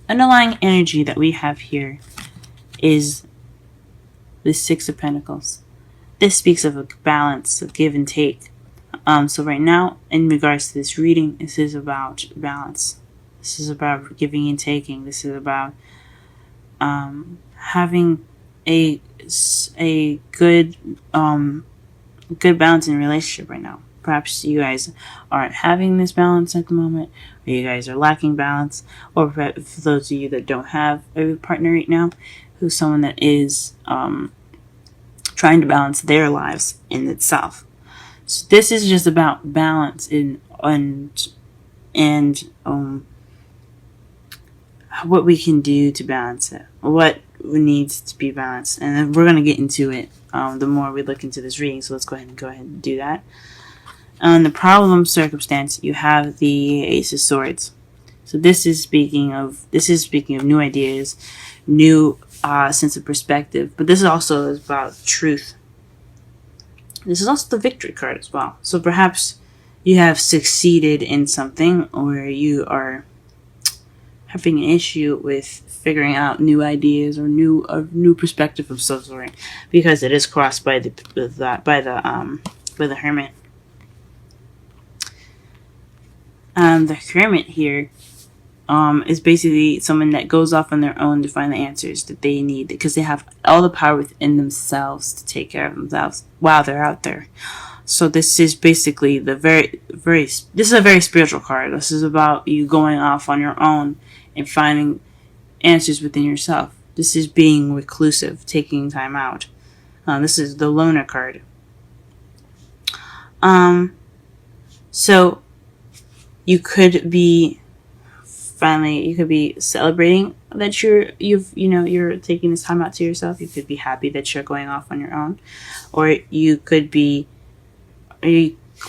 underlying energy that we have here is the Six of Pentacles. This speaks of a balance, of give and take. So right now, in regards to this reading, this is about balance. This is about giving and taking. This is about having a good good balance in a relationship right now. Perhaps you guys aren't having this balance at the moment, or you guys are lacking balance, or for those of you that don't have a partner right now, who's someone that is trying to balance their lives in itself. So this is just about balance and what we can do to balance it, what needs to be balanced, and then we're going to get into it the more we look into this reading. So let's go ahead and do that. On the problem circumstance, you have the Ace of Swords. So this is speaking of new ideas, new sense of perspective, but this is also about truth. This is also the Victory card as well. So perhaps you have succeeded in something, or you are having an issue with figuring out new ideas or new perspective of some sort, because it is crossed by the Hermit. The Hermit here is basically someone that goes off on their own to find the answers that they need, because they have all the power within themselves to take care of themselves while they're out there. So this is basically this is a very spiritual card. This is about you going off on your own and finding answers within yourself. This is being reclusive, taking time out. This is the Loner card. So you could be celebrating that you're taking this time out to yourself. You could be happy that you're going off on your own, or you could be,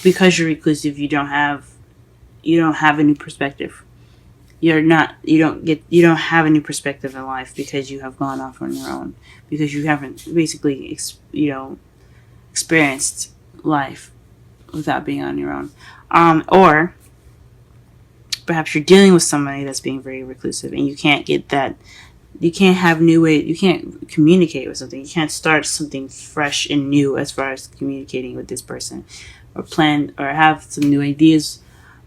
because you're reclusive, you don't have a new perspective. You don't have a new perspective in life because you have gone off on your own, because you haven't basically experienced life without being on your own. Or perhaps you're dealing with somebody that's being very reclusive, and you can't communicate with something. You can't start something fresh and new as far as communicating with this person, or plan or have some new ideas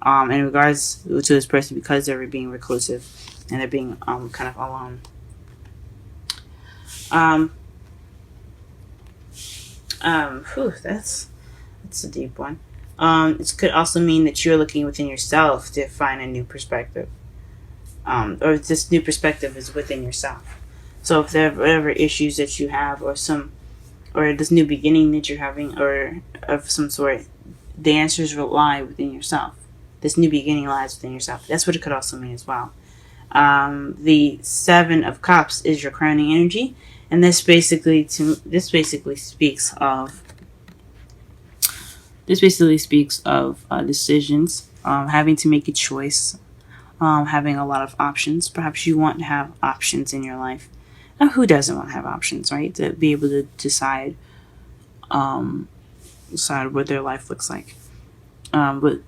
in regards to this person, because they're being reclusive and they're being kind of alone. That's a deep one. It could also mean that you're looking within yourself to find a new perspective, or this new perspective is within yourself. So if there are whatever issues that you have, or this new beginning that you're having, or of some sort, the answers will lie within yourself. This new beginning lies within yourself. That's what it could also mean as well. The Seven of Cups is your crowning energy, and this basically speaks of decisions, having to make a choice, having a lot of options. Perhaps you want to have options in your life. Now, who doesn't want to have options, right? To be able to decide what their life looks like. But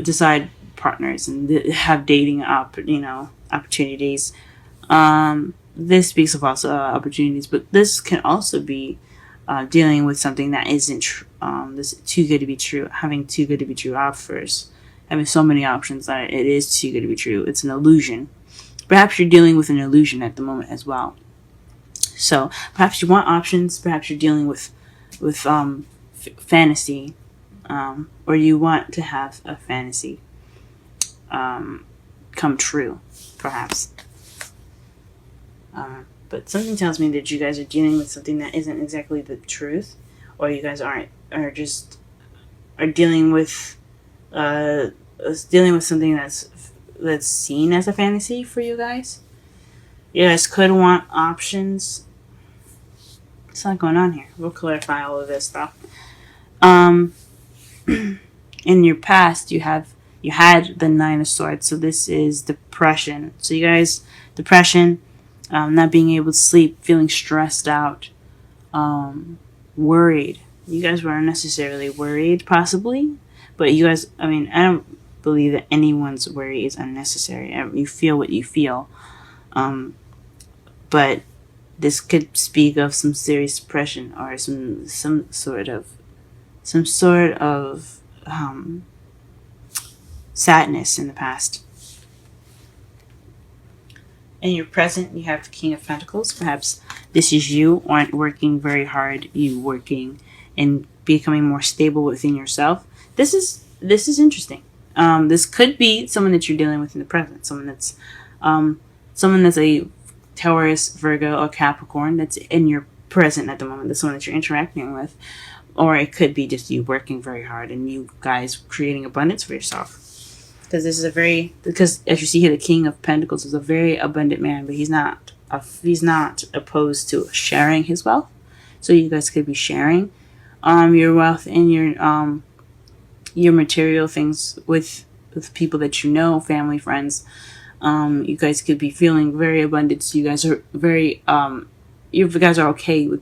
decide partners and have dating opportunities. This speaks of also opportunities, but this can also be dealing with something that isn't this too good to be true, having too good to be true offers, having so many options that it is too good to be true. It's an illusion. Perhaps you're dealing with an illusion at the moment as well. So perhaps you want options. Perhaps you're dealing with fantasy, or you want to have a fantasy come true, perhaps. But something tells me that you guys are dealing with something that isn't exactly the truth, or you guys are dealing with something that's seen as a fantasy for you guys. You guys could want options. What's not going on here? We'll clarify all of this stuff. In your past, you had the Nine of Swords, so this is depression. So you guys, depression, not being able to sleep, feeling stressed out, worried. You guys were unnecessarily worried, possibly, but you guys, I don't believe that anyone's worry is unnecessary. You feel what you feel. But this could speak of some serious depression or some sort of sadness in the past. In your present, you have the King of Pentacles. Perhaps this is you aren't working very hard. You working and becoming more stable within yourself. This is interesting. This could be someone that you're dealing with in the present. Someone that's a Taurus, Virgo, or Capricorn that's in your present at the moment. That's someone that you're interacting with. Or it could be just you working very hard and you guys creating abundance for yourself. Because as you see here, the King of Pentacles is a very abundant man, but he's not opposed to sharing his wealth. So you guys could be sharing your wealth and your material things with people that you know, family, friends. You guys could be feeling very abundant. So you guys are you guys are okay with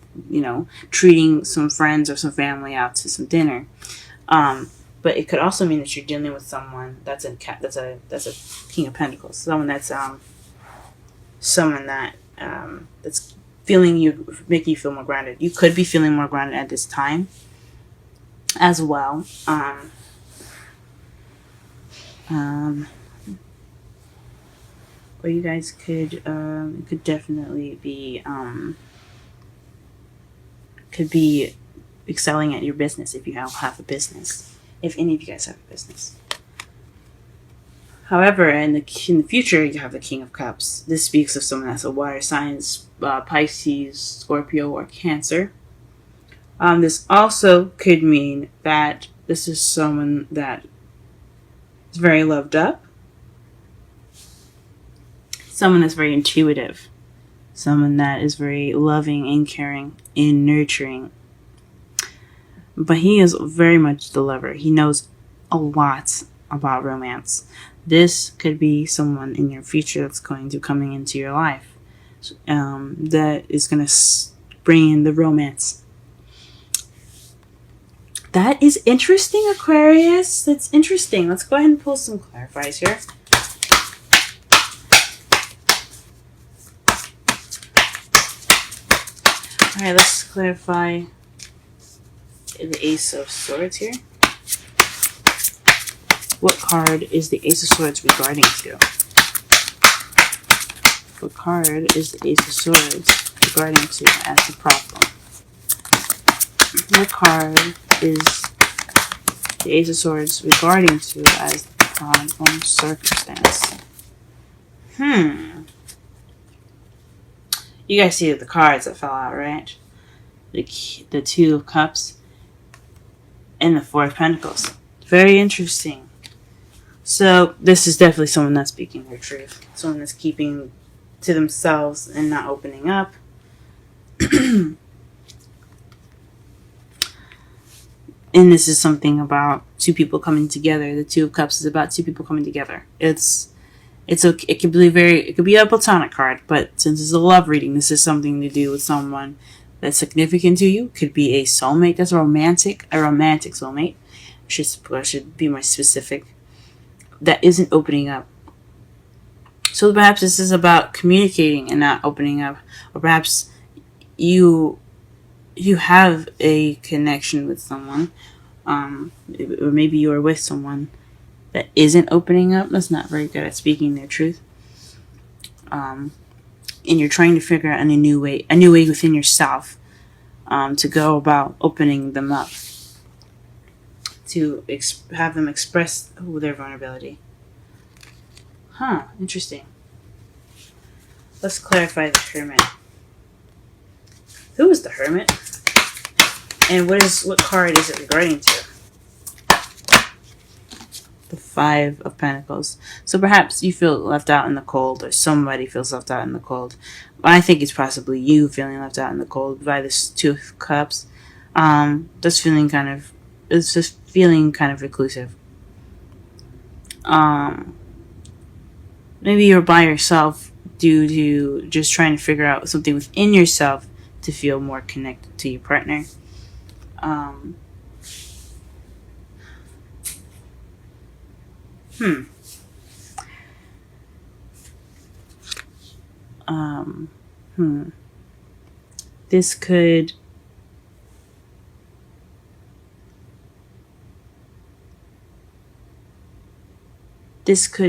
treating some friends or some family out to some dinner. But it could also mean that you're dealing with someone that's a King of Pentacles, someone that's making you feel more grounded. You could be feeling more grounded at this time as well. Or you guys could definitely be excelling at your business if you have a business. If any of you guys have a business. However, in the future, you have the King of Cups. This speaks of someone that's a water sign, Pisces, Scorpio, or Cancer. This also could mean that this is someone that is very loved up. Someone that's very intuitive. Someone that is very loving and caring and nurturing. But he is very much the lover. He knows a lot about romance. This could be someone in your future that's going to coming into your life. That is going to bring in the romance. That is interesting, Aquarius. That's interesting. Let's go ahead and pull some clarifiers here. Alright, let's clarify the Ace of Swords here. What card is the Ace of Swords regarding to? What card is the Ace of Swords regarding to as the problem? What card is the Ace of Swords regarding to as the problem circumstance? You guys see the cards that fell out, right? The Two of Cups and the Four of Pentacles. Very interesting. So this is definitely someone that's speaking their truth. Someone that's keeping to themselves and not opening up. And this is something about two people coming together. The Two of Cups is about two people coming together. It could be a platonic card, but since it's a love reading, this is something to do with someone that's significant to you. Could be a soulmate that's a romantic soulmate. I should be more specific. That isn't opening up. So perhaps this is about communicating and not opening up, or perhaps you have a connection with someone, or maybe you are with someone that isn't opening up, that's not very good at speaking their truth, and you're trying to figure out a new way within yourself to go about opening them up, to have them express their vulnerability. Interesting. Let's clarify the Hermit. Who is the Hermit? And what card is it regarding to? The Five of Pentacles. So perhaps you feel left out in the cold, or somebody feels left out in the cold. I think it's possibly you feeling left out in the cold by this Two of Cups. Just feeling kind of reclusive. Maybe you're by yourself due to just trying to figure out something within yourself to feel more connected to your partner. This could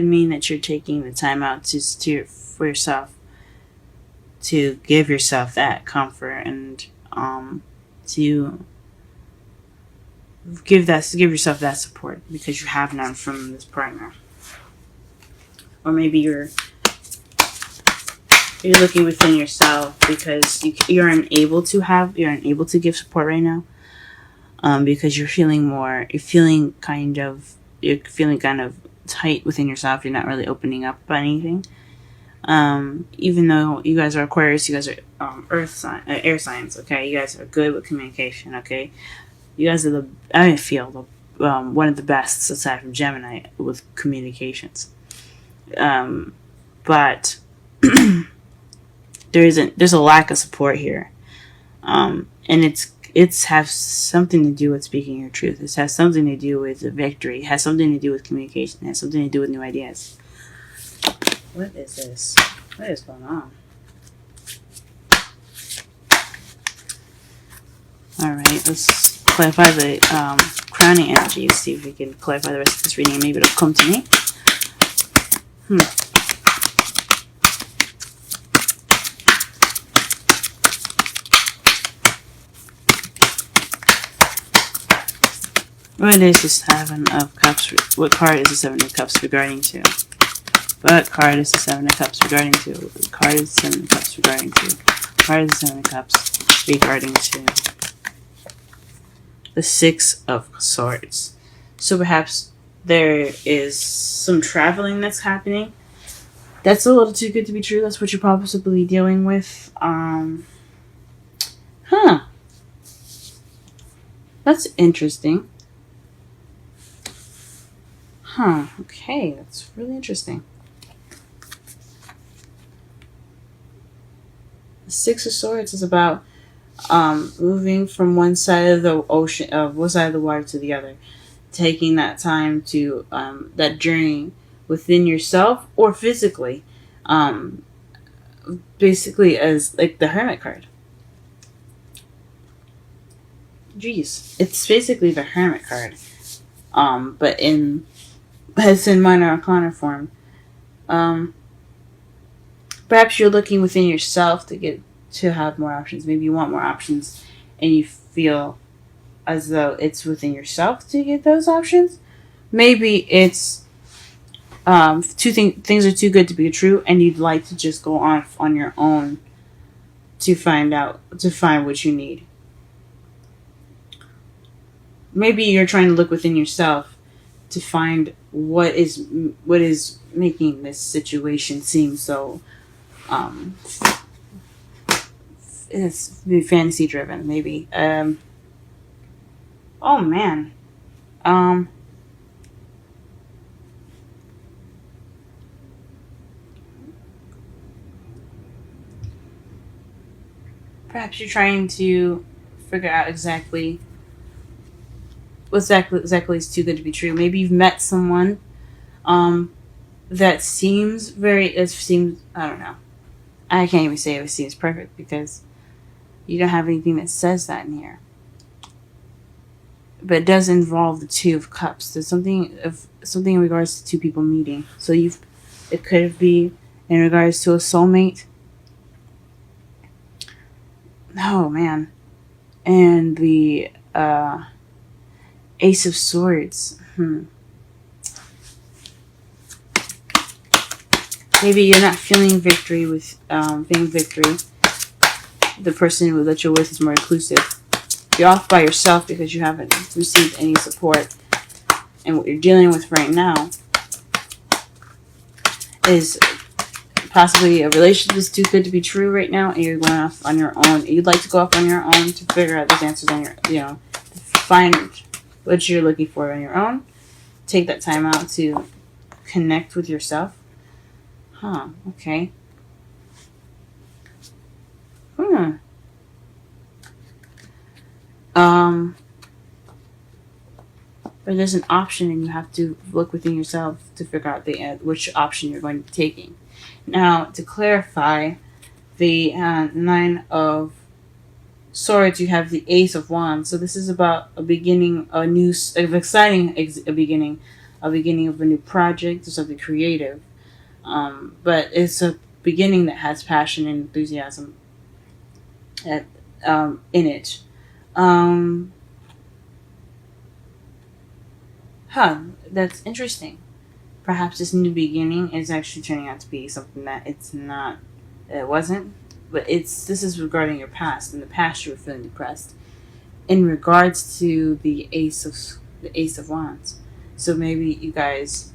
mean that you're taking the time out for yourself, to give yourself that comfort, and to give yourself that support because you have none from this partner. Or maybe you're looking within yourself because you're unable to give support right now, because you're feeling kind of tight within yourself. You're not really opening up about anything. Even though you guys are Aquarius, you guys are air signs. Okay, you guys are good with communication. Okay, you guys are one of the best aside from Gemini with communications. But there's a lack of support here, and it's has something to do with speaking your truth. It has something to do with the victory. It has something to do with communication. It has something to do with new ideas. What is this? What is going on? Alright, let's clarify the crowning energies. See if we can clarify the rest of this reading. Maybe it'll come to me. What is the Seven of Cups? What card is the Seven of Cups regarding to? What card is the Seven of Cups regarding to? What card is the Seven of Cups regarding to? What card is the Seven of Cups regarding to? The Six of Swords. So perhaps there is some traveling that's happening. That's a little too good to be true. That's what you're possibly dealing with. That's interesting. Okay, that's really interesting. The Six of Swords is about moving from one side of the ocean, one side of the water to the other. Taking that time to, that journey within yourself or physically. Basically as like the Hermit card. Jeez. It's basically the Hermit card. But it's in minor arcana form. Perhaps you're looking within yourself to have more options. Maybe you want more options and you feel as though it's within yourself to get those options. Maybe it's things are too good to be true and you'd like to just go on your own to find what you need. Maybe you're trying to look within yourself to find what is making this situation seem so it's fantasy driven. Maybe oh man, perhaps you're trying to figure out exactly is too good to be true. Maybe you've met someone that seems I don't know. I can't even say it seems perfect because you don't have anything that says that in here. But it does involve the Two of Cups. There's something in regards to two people meeting. So it could be in regards to a soulmate. Oh man. And the Ace of Swords. Maybe you're not feeling victory with victory. The person that you're with is more inclusive. You're off by yourself because you haven't received any support. And what you're dealing with right now is possibly a relationship is too good to be true right now, and you're going off on your own. You'd like to go off on your own to figure out those answers on your, find what you're looking for on your own. Take that time out to connect with yourself. Okay. But there's an option, and you have to look within yourself to figure out which option you're going to be taking. Now, to clarify, the Nine of Swords, you have the Ace of Wands. So this is about a beginning, an exciting beginning, a beginning of a new project or something creative. But it's a beginning that has passion and enthusiasm in it. Um, that's interesting. Perhaps this new beginning is actually turning out to be something that it's not, it wasn't, but this is regarding your past. In the past, you were feeling depressed. In regards to the Ace of Wands, so maybe you guys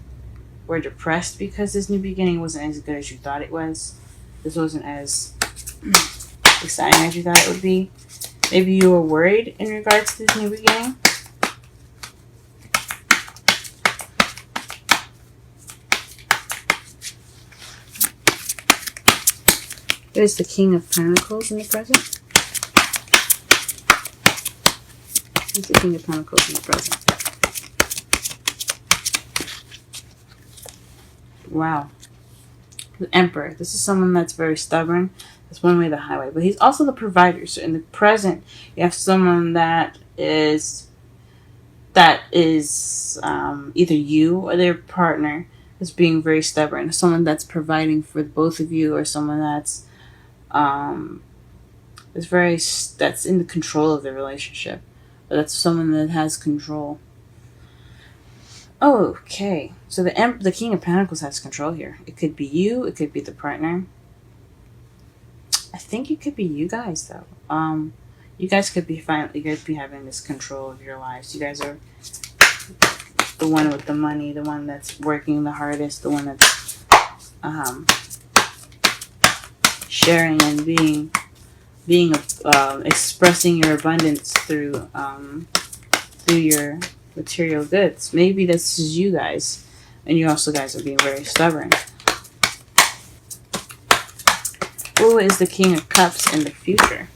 were depressed because this new beginning wasn't as good as you thought it was. This wasn't as exciting as you thought it would be. Maybe you were worried in regards to this new beginning. There's the King of Pentacles in the present. There's the King of Pentacles in the present. Wow. The Emperor. This is someone that's very stubborn. That's one way the highway. But he's also the provider. So in the present, you have someone that is either you or their partner is being very stubborn. Someone that's providing for both of you, or someone that's that's in the control of the relationship. But that's someone that has control. Okay, so the King of Pentacles has control here. It could be you. It could be the partner. I think it could be you guys though. You guys could be having this control of your lives. You guys are the one with the money, the one that's working the hardest, the one that's sharing and being expressing your abundance through your material goods. Maybe this is you guys, and you also guys are being very stubborn. Who is the King of Cups in the future?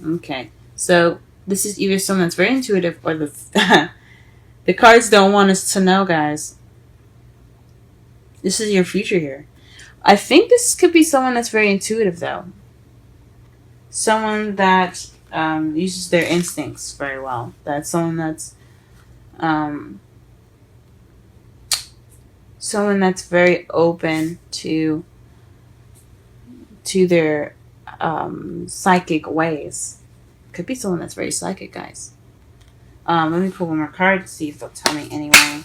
Okay. So this is either someone that's very intuitive, or the cards don't want us to know, guys. This is your future here. I think this could be someone that's very intuitive, though. Someone that uses their instincts very well. That's someone that's very open to their psychic ways. Could be someone that's very psychic, guys. Let me pull one more card to see if they'll tell me anyway.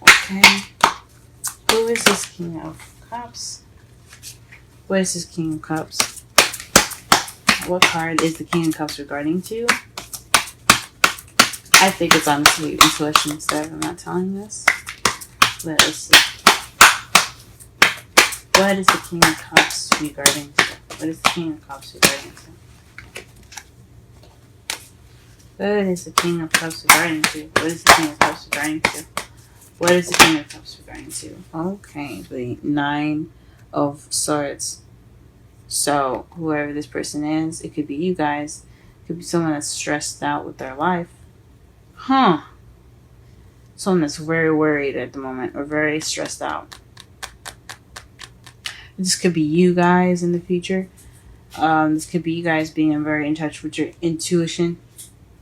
Okay. Who is this King of Cups? What is this King of Cups? What card is the King of Cups regarding to? I think it's honestly intuition instead. I'm not telling this. Let us see. What is the King of Cups regarding to? What is the King of Cups regarding to? What is the King of Cups regarding to? What is the King of Cups regarding to? What is the King of Cups regarding to? Okay, the Nine of Swords. So, whoever this person is, it could be you guys. It could be someone that's stressed out with their life. Someone that's very worried at the moment, or very stressed out. This could be you guys in the future. This could be you guys being very in touch with your intuition.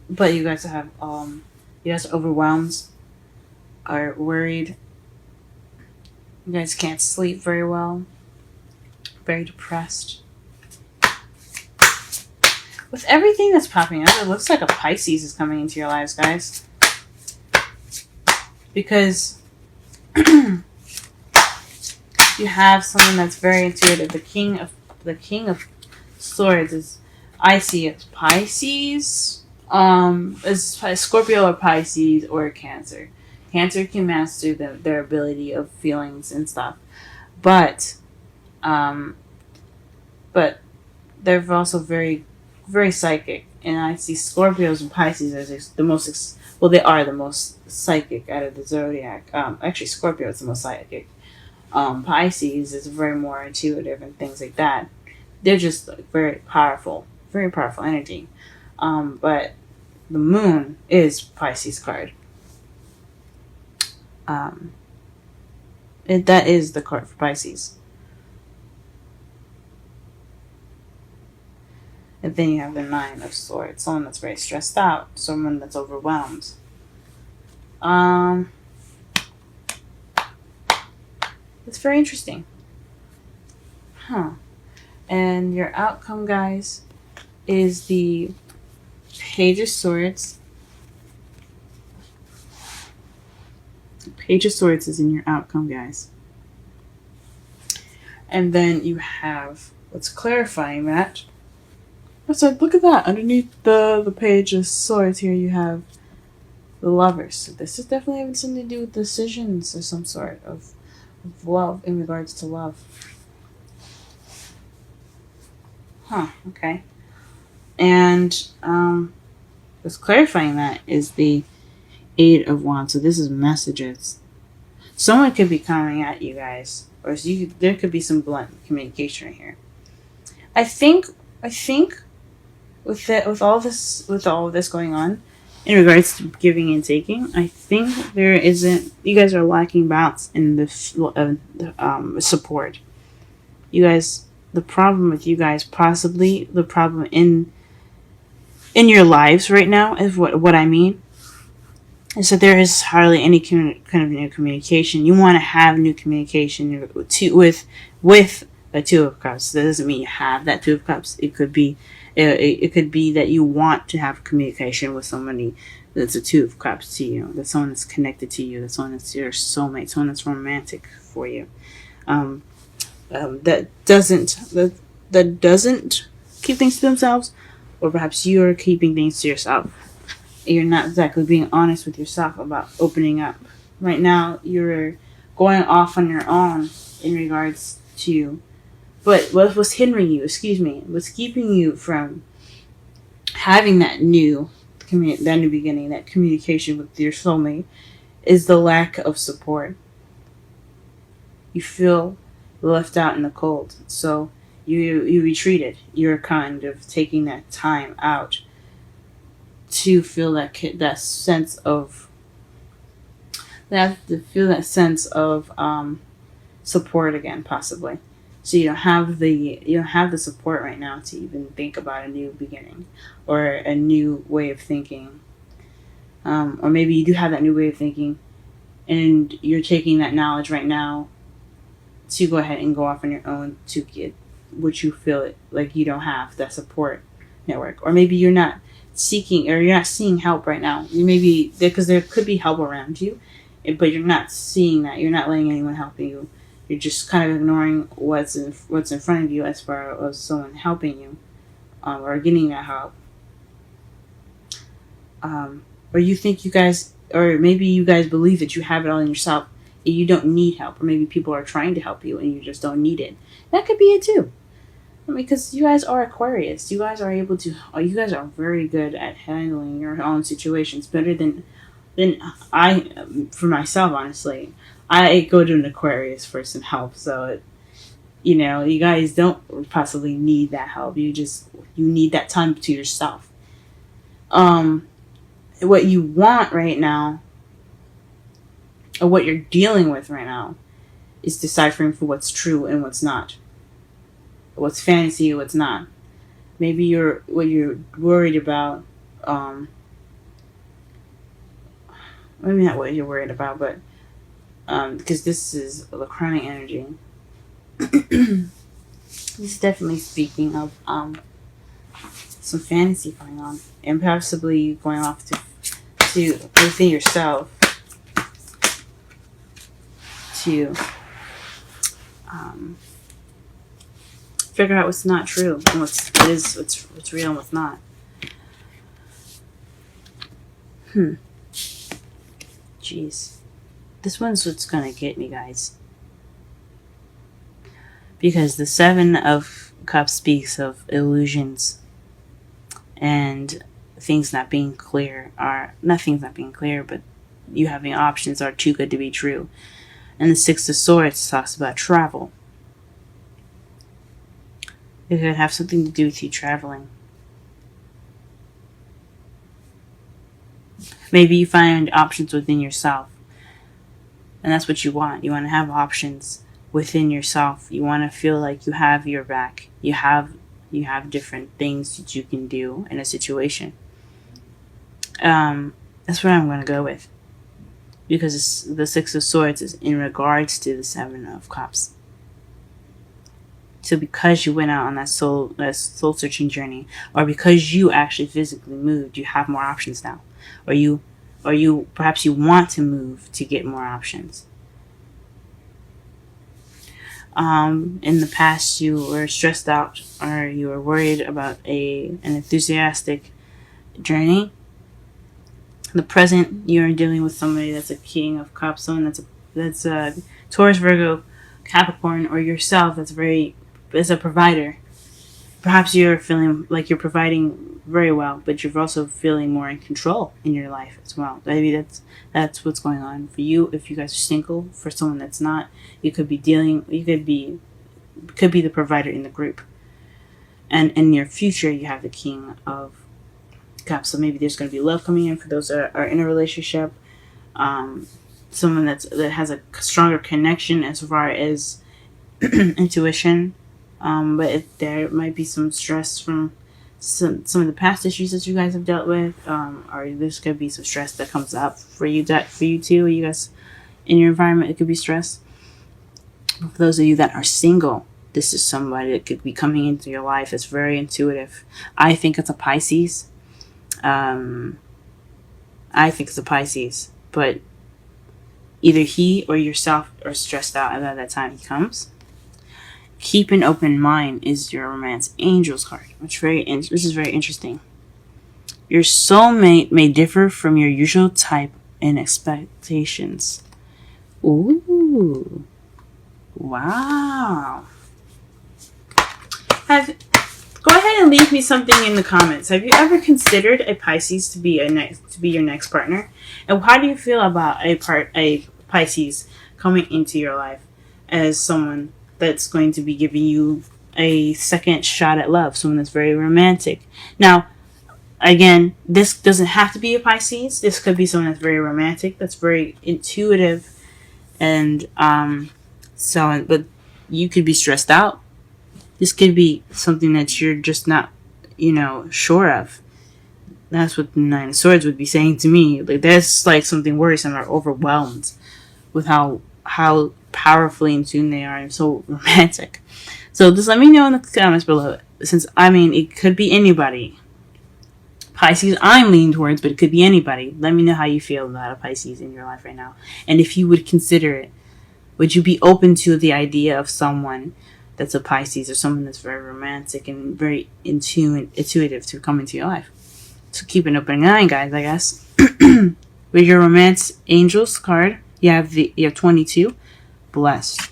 But you guys have, you guys are overwhelmed, are worried. You guys can't sleep very well. Very depressed. With everything that's popping up, it looks like a Pisces is coming into your lives, guys. Because you have someone that's very intuitive. The King of Swords is, I see it, Pisces. Is Scorpio or Pisces or Cancer. Cancer can master their ability of feelings and stuff, but they're also very, very psychic. And I see Scorpios and Pisces as the most. They are the most psychic out of the zodiac. Actually, Scorpio is the most psychic. Pisces is very more intuitive and things like that. They're just very powerful energy. But the Moon is Pisces card. That is the card for Pisces. And then you have the Nine of Swords. Someone that's very stressed out. Someone that's overwhelmed. It's very interesting. Huh. And your outcome, guys, is the Page of Swords. The Page of Swords is in your outcome, guys. And then you have, what's clarifying that. So look at that. Underneath the Page of Swords here, you have the Lovers. So this is definitely having something to do with decisions or some sort of love, in regards to love. Huh, okay. And what's clarifying that is the Eight of Wands. So this is messages. Someone could be coming at you guys. Or there could be some blunt communication right here. I think with all this going on, in regards to giving and taking, I think you guys are lacking balance in the support. You guys, the problem with you guys, possibly the problem in your lives right now, is what I mean, is that there is hardly any kind of new communication. You want to have new communication with a Two of Cups. That doesn't mean you have that Two of Cups. It could be that you want to have communication with somebody that's a Two of Cups to you. That's someone that's connected to you. That's someone that's your soulmate. Someone that's romantic for you. That doesn't keep things to themselves, or perhaps you're keeping things to yourself. You're not exactly being honest with yourself about opening up. Right now, you're going off on your own in regards to. But what was hindering you, what's keeping you from having that new beginning, that communication with your soulmate, is the lack of support. You feel left out in the cold. So you retreated. You're kind of taking that time out to feel that sense of support again, possibly. So you don't have the support right now to even think about a new beginning or a new way of thinking, or maybe you do have that new way of thinking, and you're taking that knowledge right now to go ahead and go off on your own to get what you feel like you don't have, that support network, or maybe you're not seeking or you're not seeing help right now. You maybe because there could be help around you, but you're not seeing that. You're not letting anyone help you. You're just kind of ignoring what's in front of you as far as someone helping you, or getting that help. Or you think or maybe you guys believe that you have it all in yourself and you don't need help, or maybe people are trying to help you and you just don't need it. That could be it too. I mean, because you guys are Aquarius. You guys are very good at handling your own situations, better than I, for myself, honestly. I go to an Aquarius for some help, so you guys don't possibly need that help. You need that time to yourself. What you want right now, or what you're dealing with right now, is deciphering for what's true and what's not. What's fantasy and what's not. Maybe what you're worried about, maybe not what you're worried about, but because this is the crowning energy. This is definitely speaking of some fantasy going on, and possibly going off to within yourself to figure out what's not true and what's real and what's not. Jeez. This one's what's gonna get me, guys. Because the Seven of Cups speaks of illusions and things not being clear, nothing's not being clear, but you having options are too good to be true. And the Six of Swords talks about travel. It could have something to do with you traveling. Maybe you find options within yourself. And that's what you want. You want to have options within yourself. You want to feel like you have your back. You have different things that you can do in a situation. That's what I'm going to go with, because the Six of Swords is in regards to the Seven of Cups. So because you went out on that soul searching journey, or because you actually physically moved, you have more options now, or perhaps you want to move to get more options. In the past, you were stressed out, or you were worried about an enthusiastic journey. The present, you are dealing with somebody that's a King of Cups, someone that's a Taurus, Virgo, Capricorn, or yourself that's a provider. Perhaps you're feeling like you're providing very well, but you're also feeling more in control in your life as well. Maybe that's what's going on for you. If you guys are single, for someone that's not, you could be the provider in the group. And in your future, you have the King of Cups. So maybe there's going to be love coming in for those that are in a relationship. Someone that has a stronger connection as far as intuition. But there might be some stress from some of the past issues that you guys have dealt with, or there's gonna be some stress that comes up for you too. You guys in your environment, it could be stress. But for those of you that are single, this is somebody that could be coming into your life that's very intuitive. I think it's a Pisces. But either he or yourself are stressed out at that time he comes. Keep an open mind is your romance angels card, which is very interesting. Your soulmate may differ from your usual type and expectations. Ooh, wow. Go ahead and leave me something in the comments. Have you ever considered a Pisces to be your next partner? And how do you feel about a Pisces coming into your life as someone that's going to be giving you a second shot at love, someone that's very romantic? Now, again, this doesn't have to be a Pisces. This could be someone that's very romantic, that's very intuitive, and but you could be stressed out. This could be something that you're just not, sure of. That's what the Nine of Swords would be saying to me. Like, that's like something worrisome, or overwhelmed with how powerfully in tune they are and so romantic. So just let me know in the comments below. Since, it could be anybody. Pisces, I'm leaning towards, but it could be anybody. Let me know how you feel about a Pisces in your life right now. And if you would consider it, would you be open to the idea of someone that's a Pisces, or someone that's very romantic and very intuitive to come into your life? So keep an open eye, guys, I guess. With your romance angels card, you have 22. Blessed.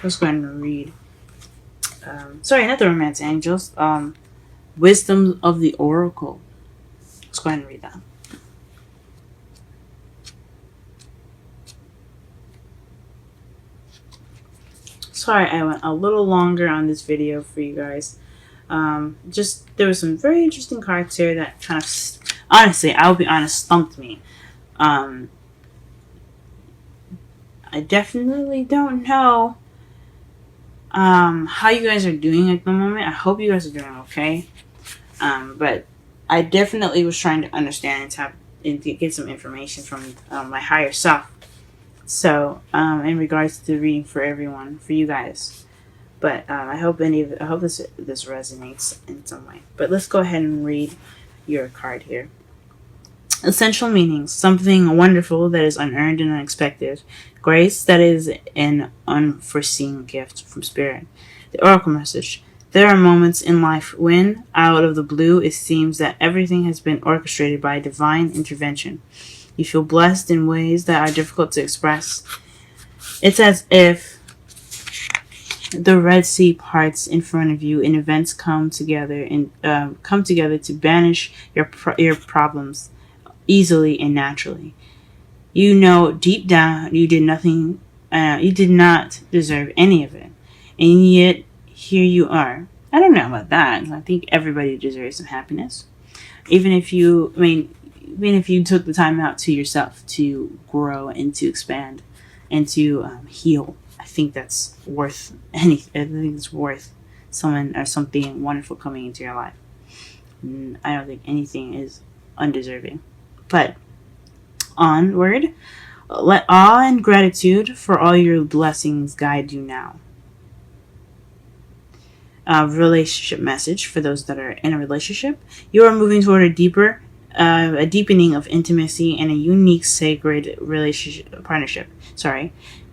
Let's go ahead and read. Sorry, not the romance angels. Wisdom of the Oracle. Let's go ahead and read that. Sorry, I went a little longer on this video for you guys. There were some very interesting cards here that kind of, honestly, I'll be honest, stumped me. I definitely don't know how you guys are doing at the moment. I hope you guys are doing okay. But I definitely was trying to understand and to get some information from my higher self. So, in regards to the reading for everyone, for you guys. But I hope this resonates in some way. But let's go ahead and read your card here. Essential meanings: something wonderful that is unearned and unexpected. Grace that is an unforeseen gift from Spirit. The Oracle message: there are moments in life when, out of the blue, it seems that everything has been orchestrated by divine intervention. You feel blessed in ways that are difficult to express. It's as if the Red Sea parts in front of you, and events come together to banish your problems easily and naturally. You know deep down you did nothing. You did not deserve any of it, and yet here you are. I don't know about that. I think everybody deserves some happiness, even if you. even if you took the time out to yourself to grow and to expand and to heal, I think that's worth anything. I think it's worth someone or something wonderful coming into your life. I don't think anything is undeserving. But onward, let awe and gratitude for all your blessings guide you now. Relationship message for those that are in a relationship. You are moving toward a deepening of intimacy and a unique sacred partnership.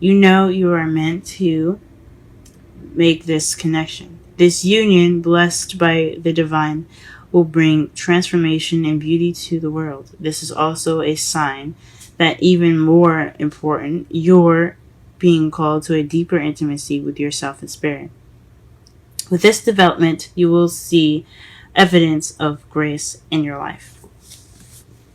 You know you are meant to make this connection. This union, blessed by the divine, will bring transformation and beauty to the world. This is also a sign that, even more important, you're being called to a deeper intimacy with yourself and spirit. With this development, you will see evidence of grace in your life.